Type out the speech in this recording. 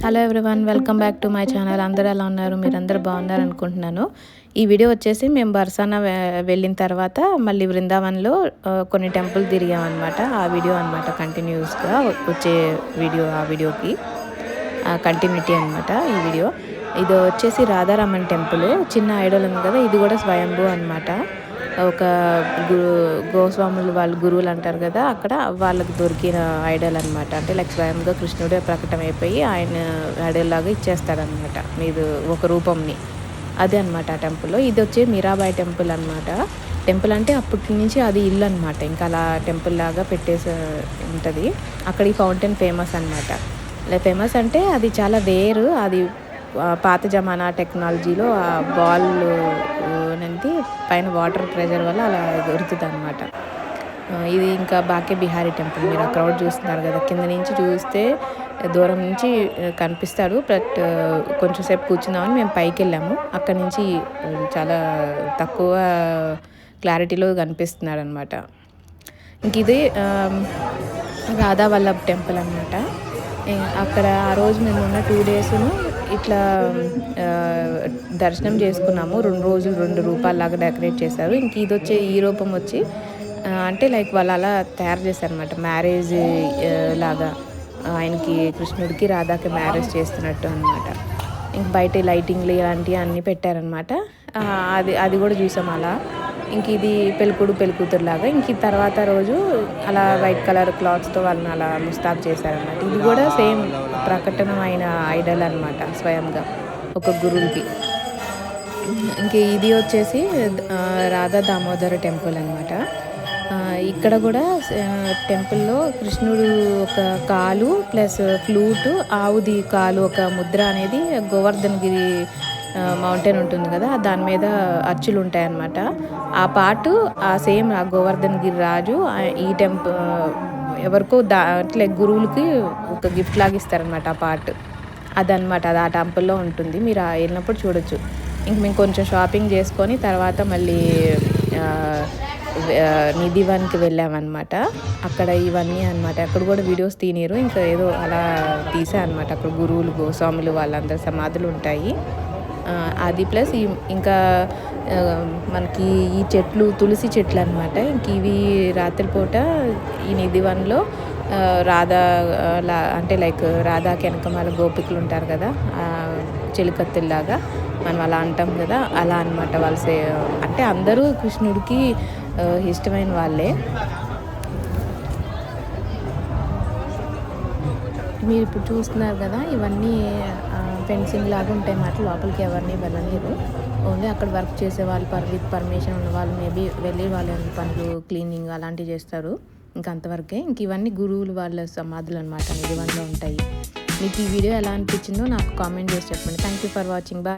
Hello everyone, welcome back to my channel. అందరూ ఎలా ఉన్నారు? మీరందరూ బాగున్నారు అనుకుంటున్నాను. ఈ వీడియో వచ్చేసి మేము బర్సానా వెళ్ళిన తర్వాత మళ్ళీ బృందావన్లో కొన్ని టెంపుల్ తిరిగామన్నమాట. ఆ వీడియో అనమాట కంటిన్యూస్గా వచ్చే వీడియో. ఆ వీడియోకి కంటిన్యూటీ అనమాట ఈ వీడియో. ఇది వచ్చేసి రాధారమన్ టెంపుల్. చిన్న ఐడల్ ఉంది కదా, ఇది కూడా స్వయంభూ అనమాట. ఒక గోస్వాములు వాళ్ళు గురువులు అంటారు కదా, అక్కడ వాళ్ళకి దొరికిన ఐడల్ అనమాట. అంటే లైక్ స్వయంగా కృష్ణుడే ప్రకటమైపోయి ఆయన ఐడల్ లాగా ఇచ్చేస్తారనమాట మీరు ఒక రూపంని. అదే అనమాట ఆ టెంపుల్. ఇది వచ్చి మీరాబాయి టెంపుల్ అనమాట. టెంపుల్ అంటే అప్పటి నుంచి అది ఇల్లు అనమాట. ఇంకా అలా టెంపుల్ లాగా పెట్టేసి ఉంటుంది. అక్కడ ఈ ఫౌంటైన్ ఫేమస్ అనమాట. ఫేమస్ అంటే అది చాలా వేరు. అది పాత జమానా టెక్నాలజీలో ఆ బాల్ అనేది పైన వాటర్ ప్రెషర్ వల్ల అలా దొరుకుతుంది అనమాట. ఇది ఇంకా బాకే బిహారీ టెంపుల్. మీరు ఆ క్రౌడ్ చూస్తున్నారు కదా, కింద నుంచి చూస్తే దూరం నుంచి కనిపిస్తాడు. బట్ కొంచెం సేపు కూర్చున్నామని మేము పైకి వెళ్ళాము. అక్కడి నుంచి చాలా తక్కువ క్లారిటీలో కనిపిస్తున్నాడు అనమాట. ఇంక ఇది రాధా వల్లభ్ టెంపుల్ అనమాట. అక్కడ ఆ రోజు మేము ఉన్న 2 డేస్ను ఇట్లా దర్శనం చేసుకున్నాము. 2 రోజులు 2 రూపాయలాగా డెకరేట్ చేశారు. ఇంక ఇది వచ్చే ఈ రూపం వచ్చి అంటే లైక్ వాళ్ళు అలా తయారు చేశారనమాట. మ్యారేజ్ లాగా ఆయనకి కృష్ణుడికి రాధాకి మ్యారేజ్ చేస్తున్నట్టు అనమాట. ఇంక బయట లైటింగ్లు ఇలాంటివి అన్నీ పెట్టారనమాట. అది కూడా చూసాం అలా. ఇంక ఇది పెళ్ళికూతురు లాగా. ఇంక తర్వాత రోజు అలా వైట్ కలర్ క్లాత్స్తో వాళ్ళని అలా ముస్తాబ్ చేశారనమాట. ఇది కూడా సేమ్ ప్రకటనమైన ఐడల్ అనమాట, స్వయంగా ఒక గురువుకి. ఇంక ఇది వచ్చేసి రాధా దామోదర టెంపుల్ అనమాట. ఇక్కడ కూడా టెంపుల్లో కృష్ణుడు ఒక కాలు ప్లస్ ఫ్లూటు, ఆవుది కాలు ఒక ముద్ర అనేది గోవర్ధనగిరి మౌంటైన్ ఉంటుంది కదా, దాని మీద అచ్చులు ఉంటాయన్నమాట. ఆ పాటు ఆ సేమ్ ఆ గోవర్ధనగిరి రాజు ఈ టెంపుల్ ఎవరికో అట్లే గురువులకి ఒక గిఫ్ట్ లాగా ఇస్తారనమాట. ఆ పార్ట్ అదనమాట. అది ఆ టెంపుల్లో ఉంటుంది. మీరు వెళ్ళినప్పుడు చూడొచ్చు. ఇంక మేము కొంచెం షాపింగ్ చేసుకొని తర్వాత మళ్ళీ నిధివన్కి వెళ్ళామన్నమాట. అక్కడ ఇవన్నీ అనమాట. అక్కడ కూడా వీడియోస్ తీనిరు. ఇంకా ఏదో అలా తీసా అనమాట. అక్కడ గురువులు గోస్వాములు వాళ్ళందరి సమాధులు ఉంటాయి. అది ప్లస్ ఇంకా మనకి ఈ చెట్లు తులసి చెట్లు అనమాట. ఇంక ఇవి రాత్రిపూట ఈ నిధివన్లో రాధా అంటే లైక్ రాధాకి వెనకమాల గోపికలు ఉంటారు కదా, చెలికత్తుల్లాగా మనం అలా అంటాం కదా, అలా అనమాట. వాళ్ళు అంటే అందరూ కృష్ణుడికి ఇష్టమైన వాళ్ళే. మీరు ఇప్పుడు చూస్తున్నారు కదా, ఇవన్నీ ఫెన్సింగ్ లాగా ఉంటాయి అన్నమాట. లోపలికి ఎవరిని వెళ్ళలేరు. ఓన్లీ అక్కడ వర్క్ చేసే వాళ్ళు విత్ పర్మిషన్ ఉన్న వాళ్ళు మేబీ వెళ్ళి వాళ్ళ పనులు క్లీనింగ్ అలాంటివి చేస్తారు. ఇంక అంతవరకే. ఇంక ఇవన్నీ గురువులు వాళ్ళ సమాధులు అనమాట. నిధివన్లో ఉంటాయి. మీకు ఈ వీడియో ఎలా అనిపించిందో నాకు కామెంట్ చేసి చెప్పండి. Thank you for watching. Bye.